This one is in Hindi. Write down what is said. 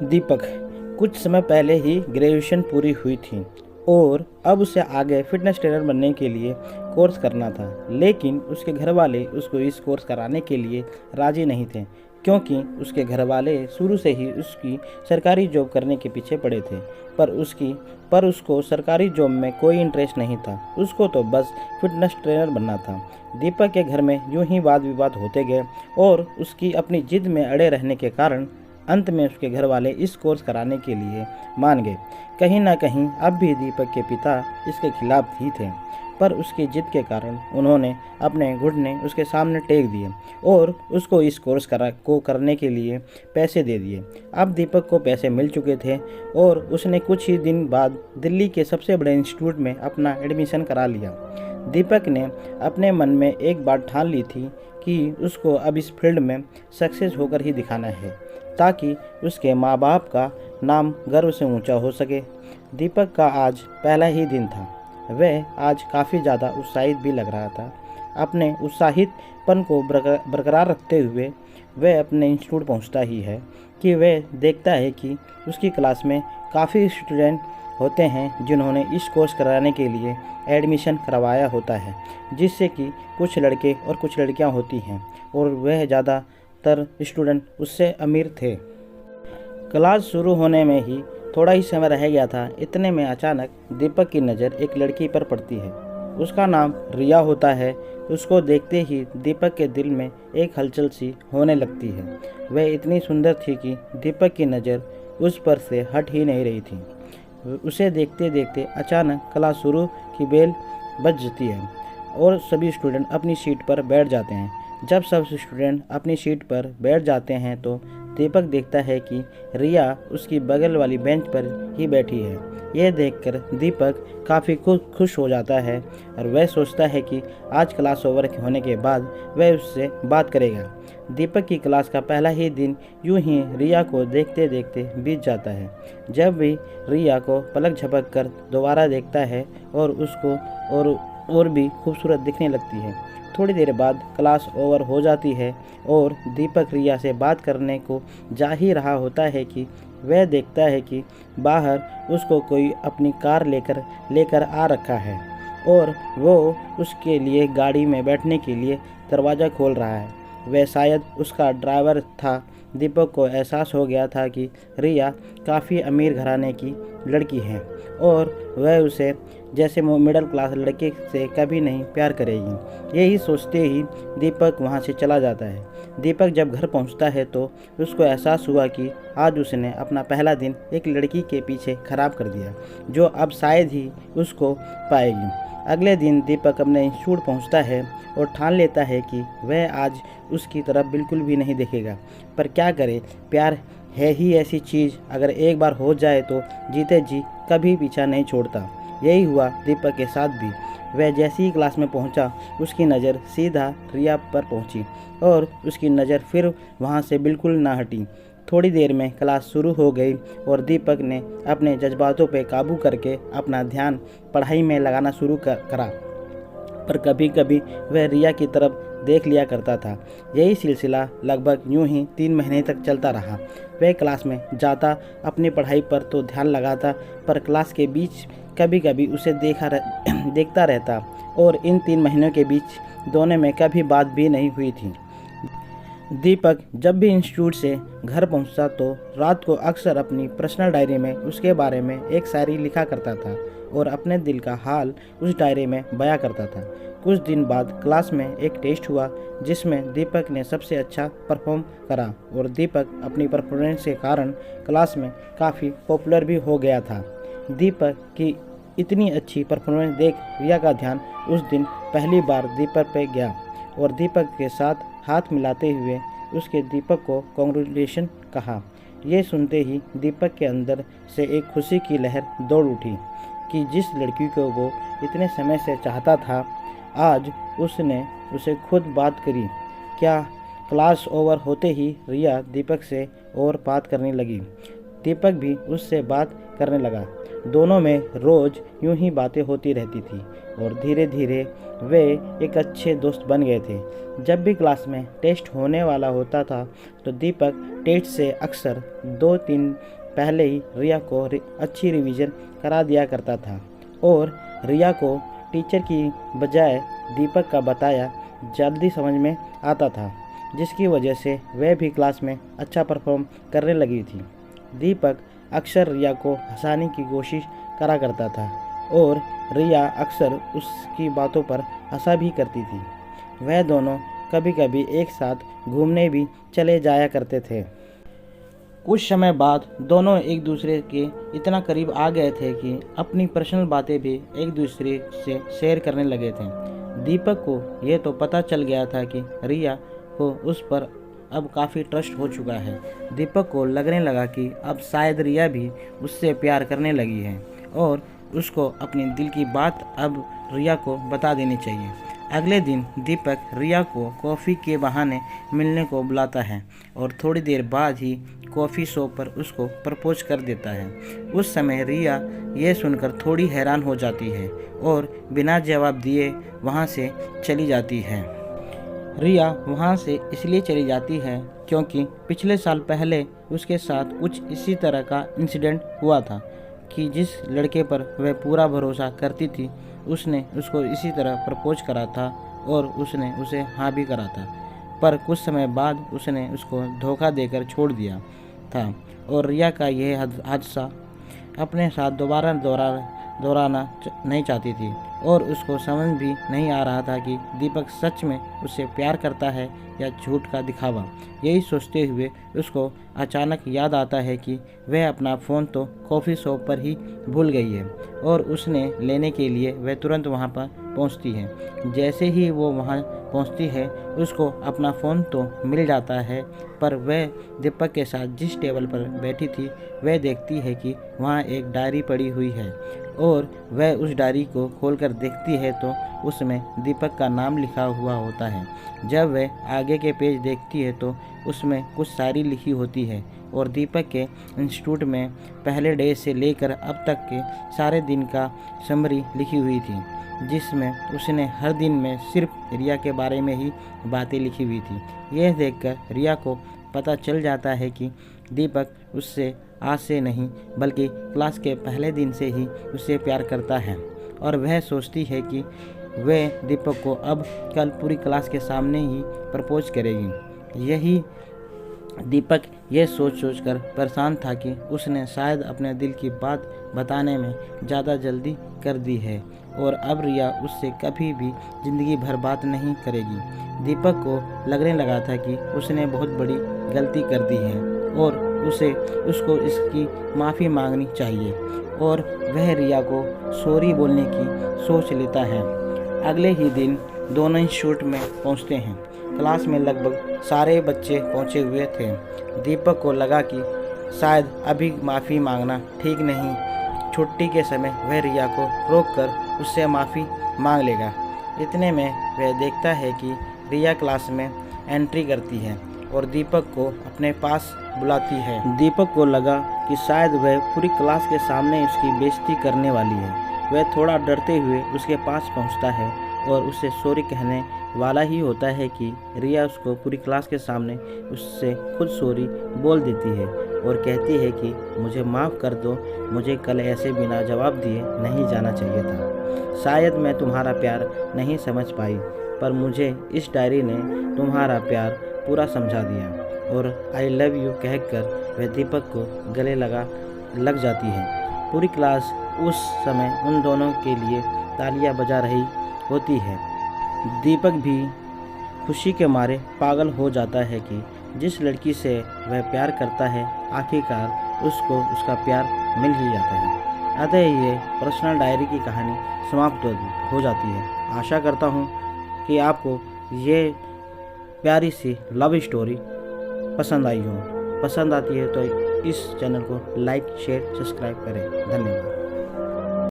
दीपक कुछ समय पहले ही ग्रेजुएशन पूरी हुई थी और अब उसे आगे फिटनेस ट्रेनर बनने के लिए कोर्स करना था। लेकिन उसके घर वाले उसको इस कोर्स कराने के लिए राज़ी नहीं थे, क्योंकि उसके घर वाले शुरू से ही उसकी सरकारी जॉब करने के पीछे पड़े थे। पर उसको सरकारी जॉब में कोई इंटरेस्ट नहीं था। उसको तो बस फिटनेस ट्रेनर बनना था। दीपक के घर में यूं ही वाद विवाद होते गए और उसकी अपनी जिद में अड़े रहने के कारण अंत में उसके घर वाले इस कोर्स कराने के लिए मान गए। कहीं ना कहीं अब भी दीपक के पिता इसके खिलाफ ही थे, पर उसकी जिद के कारण उन्होंने अपने घुटने उसके सामने टेक दिए और उसको इस कोर्स करने के लिए पैसे दे दिए। अब दीपक को पैसे मिल चुके थे और उसने कुछ ही दिन बाद दिल्ली के सबसे बड़े इंस्टीट्यूट में अपना एडमिशन करा लिया। दीपक ने अपने मन में एक बात ठान ली थी कि उसको अब इस फील्ड में सक्सेस होकर ही दिखाना है, ताकि उसके माँ बाप का नाम गर्व से ऊंचा हो सके। दीपक का आज पहला ही दिन था। वह आज काफ़ी ज़्यादा उत्साहित भी लग रहा था। अपने उत्साहितपन को बरकरार रखते हुए वह अपने इंस्टीट्यूट पहुंचता ही है कि वह देखता है कि उसकी क्लास में काफ़ी स्टूडेंट होते हैं जिन्होंने इस कोर्स कराने के लिए एडमिशन करवाया होता है, जिससे कि कुछ लड़के और कुछ लड़कियां होती हैं और वह ज़्यादातर स्टूडेंट उससे अमीर थे। क्लास शुरू होने में ही थोड़ा ही समय रह गया था। इतने में अचानक दीपक की नज़र एक लड़की पर पड़ती है। उसका नाम रिया होता है। उसको देखते ही दीपक के दिल में एक हलचल सी होने लगती है। वह इतनी सुंदर थी कि दीपक की नज़र उस पर से हट ही नहीं रही थी। उसे देखते देखते अचानक क्लास शुरू की बेल बज जाती है और सभी स्टूडेंट अपनी सीट पर बैठ जाते हैं। जब सब स्टूडेंट अपनी सीट पर बैठ जाते हैं तो दीपक देखता है कि रिया उसकी बगल वाली बेंच पर ही बैठी है। यह देखकर दीपक काफ़ी खुश हो जाता है और वह सोचता है कि आज क्लास ओवर होने के बाद वह उससे बात करेगा। दीपक की क्लास का पहला ही दिन यूं ही रिया को देखते देखते बीत जाता है। जब भी रिया को पलक झपक कर दोबारा देखता है और उसको और भी खूबसूरत दिखने लगती है। थोड़ी देर बाद क्लास ओवर हो जाती है और दीपक रिया से बात करने को जा ही रहा होता है कि वह देखता है कि बाहर उसको कोई अपनी कार लेकर आ रखा है और वो उसके लिए गाड़ी में बैठने के लिए दरवाज़ा खोल रहा है। वह शायद उसका ड्राइवर था। दीपक को एहसास हो गया था कि रिया काफ़ी अमीर घराने की लड़की है और वह उसे जैसे मिडिल क्लास लड़के से कभी नहीं प्यार करेगी। यही सोचते ही दीपक वहां से चला जाता है। दीपक जब घर पहुंचता है तो उसको एहसास हुआ कि आज उसने अपना पहला दिन एक लड़की के पीछे खराब कर दिया, जो अब शायद ही उसको पाएगी। अगले दिन दीपक अपने इंस्टीट्यूट पहुंचता है और ठान लेता है कि वह आज उसकी तरफ बिल्कुल भी नहीं देखेगा। पर क्या करे, प्यार है ही ऐसी चीज़, अगर एक बार हो जाए तो जीते जी कभी पीछा नहीं छोड़ता। यही हुआ दीपक के साथ भी। वह जैसे ही क्लास में पहुंचा, उसकी नज़र सीधा रिया पर पहुंची और उसकी नज़र फिर वहां से बिल्कुल ना हटी। थोड़ी देर में क्लास शुरू हो गई और दीपक ने अपने जज्बातों पर काबू करके अपना ध्यान पढ़ाई में लगाना शुरू करा। पर कभी कभी वह रिया की तरफ देख लिया करता था। यही सिलसिला लगभग यूं ही 3 महीने तक चलता रहा। वह क्लास में जाता, अपनी पढ़ाई पर तो ध्यान लगाता, पर क्लास के बीच कभी कभी उसे देखता रहता और इन 3 महीनों के बीच दोनों में कभी बात भी नहीं हुई थी। दीपक जब भी इंस्टीट्यूट से घर पहुंचता तो रात को अक्सर अपनी पर्सनल डायरी में उसके बारे में एक शायरी लिखा करता था और अपने दिल का हाल उस डायरी में बयां करता था। कुछ दिन बाद क्लास में एक टेस्ट हुआ जिसमें दीपक ने सबसे अच्छा परफॉर्म करा और दीपक अपनी परफॉर्मेंस के कारण क्लास में काफ़ी पॉपुलर भी हो गया था। दीपक की इतनी अच्छी परफॉर्मेंस देख रिया का ध्यान उस दिन पहली बार दीपक पे गया और दीपक के साथ हाथ मिलाते हुए उसके दीपक को कॉन्ग्रेचुलेशन कहा। ये सुनते ही दीपक के अंदर से एक खुशी की लहर दौड़ उठी कि जिस लड़की को वो इतने समय से चाहता था, आज उसने उसे खुद बात करी। क्या क्लास ओवर होते ही रिया दीपक से और बात करने लगी। दीपक भी उससे बात करने लगा दोनों में रोज़ यूं ही बातें होती रहती थी और धीरे धीरे वे एक अच्छे दोस्त बन गए थे। जब भी क्लास में टेस्ट होने वाला होता था तो दीपक टेस्ट से अक्सर 2-3 पहले ही रिया को अच्छी रिवीजन करा दिया करता था और रिया को टीचर की बजाय दीपक का बताया जल्दी समझ में आता था, जिसकी वजह से वह भी क्लास में अच्छा परफॉर्म करने लगी थी। दीपक अक्सर रिया को हंसाने की कोशिश करा करता था और रिया अक्सर उसकी बातों पर हंसा भी करती थी। वह दोनों कभी कभी एक साथ घूमने भी चले जाया करते थे। कुछ समय बाद दोनों एक दूसरे के इतना करीब आ गए थे कि अपनी पर्सनल बातें भी एक दूसरे से शेयर करने लगे थे। दीपक को यह तो पता चल गया था कि रिया को उस पर अब काफ़ी ट्रस्ट हो चुका है। दीपक को लगने लगा कि अब शायद रिया भी उससे प्यार करने लगी है और उसको अपनी दिल की बात अब रिया को बता देनी चाहिए। अगले दिन दीपक रिया को कॉफ़ी के बहाने मिलने को बुलाता है और थोड़ी देर बाद ही कॉफ़ी शॉप पर उसको प्रपोज कर देता है। उस समय रिया ये सुनकर थोड़ी हैरान हो जाती है और बिना जवाब दिए वहाँ से चली जाती है। रिया वहाँ से इसलिए चली जाती है क्योंकि पिछले साल पहले उसके साथ कुछ इसी तरह का इंसिडेंट हुआ था कि जिस लड़के पर वह पूरा भरोसा करती थी उसने उसको इसी तरह प्रपोज करा था और उसने उसे हाँ भी करा था, पर कुछ समय बाद उसने उसको धोखा देकर छोड़ दिया था और रिया का यह हादसा अपने साथ दोबारा दोहराना नहीं चाहती थी और उसको समझ भी नहीं आ रहा था कि दीपक सच में उससे प्यार करता है या झूठ का दिखावा। यही सोचते हुए उसको अचानक याद आता है कि वह अपना फ़ोन तो कॉफ़ी शॉप पर ही भूल गई है और उसने लेने के लिए वह तुरंत वहां पर पहुंचती है। जैसे ही वो वहां पहुंचती है उसको अपना फ़ोन तो मिल जाता है, पर वह दीपक के साथ जिस टेबल पर बैठी थी वह देखती है कि वहाँ एक डायरी पड़ी हुई है और वह उस डायरी को खोलकर देखती है तो उसमें दीपक का नाम लिखा हुआ होता है। जब वह आगे के पेज देखती है तो उसमें कुछ शायरी लिखी होती है और दीपक के इंस्टीट्यूट में पहले डे से लेकर अब तक के सारे दिन का समरी लिखी हुई थी, जिसमें उसने हर दिन में सिर्फ रिया के बारे में ही बातें लिखी हुई थी। यह देखकर रिया को पता चल जाता है कि दीपक उससे आज से नहीं बल्कि क्लास के पहले दिन से ही उससे प्यार करता है और वह सोचती है कि वह दीपक को अब कल पूरी क्लास के सामने ही प्रपोज करेगी। यही दीपक यह सोच कर परेशान था कि उसने शायद अपने दिल की बात बताने में ज़्यादा जल्दी कर दी है और अब रिया उससे कभी भी ज़िंदगी भर बात नहीं करेगी। दीपक को लगने लगा था कि उसने बहुत बड़ी गलती कर दी है और उसको इसकी माफ़ी मांगनी चाहिए और वह रिया को सॉरी बोलने की सोच लेता है। अगले ही दिन दोनों इंस्टीट्यूट में पहुंचते हैं। क्लास में लगभग सारे बच्चे पहुंचे हुए थे। दीपक को लगा कि शायद अभी माफ़ी मांगना ठीक नहीं। छुट्टी के समय वह रिया को रोककर उससे माफ़ी मांग लेगा। इतने में वह देखता है कि रिया क्लास में एंट्री करती है और दीपक को अपने पास बुलाती है। दीपक को लगा कि शायद वह पूरी क्लास के सामने उसकी बेइज्जती करने वाली है। वह थोड़ा डरते हुए उसके पास पहुंचता है और उसे सॉरी कहने वाला ही होता है कि रिया उसको पूरी क्लास के सामने उससे खुद सॉरी बोल देती है और कहती है कि मुझे माफ़ कर दो, मुझे कल ऐसे बिना जवाब दिए नहीं जाना चाहिए था। शायद मैं तुम्हारा प्यार नहीं समझ पाई, पर मुझे इस डायरी ने तुम्हारा प्यार पूरा समझा दिया और आई लव यू कहकर वह दीपक को गले लग जाती है। पूरी क्लास उस समय उन दोनों के लिए तालियां बजा रही होती है। दीपक भी खुशी के मारे पागल हो जाता है कि जिस लड़की से वह प्यार करता है आखिरकार उसको उसका प्यार मिल ही जाता है। अतः ये पर्सनल डायरी की कहानी समाप्त हो जाती है। आशा करता हूँ कि आपको ये प्यारी सी लव स्टोरी पसंद आई हो। पसंद आती है तो इस चैनल को लाइक शेयर सब्सक्राइब करें। धन्यवाद।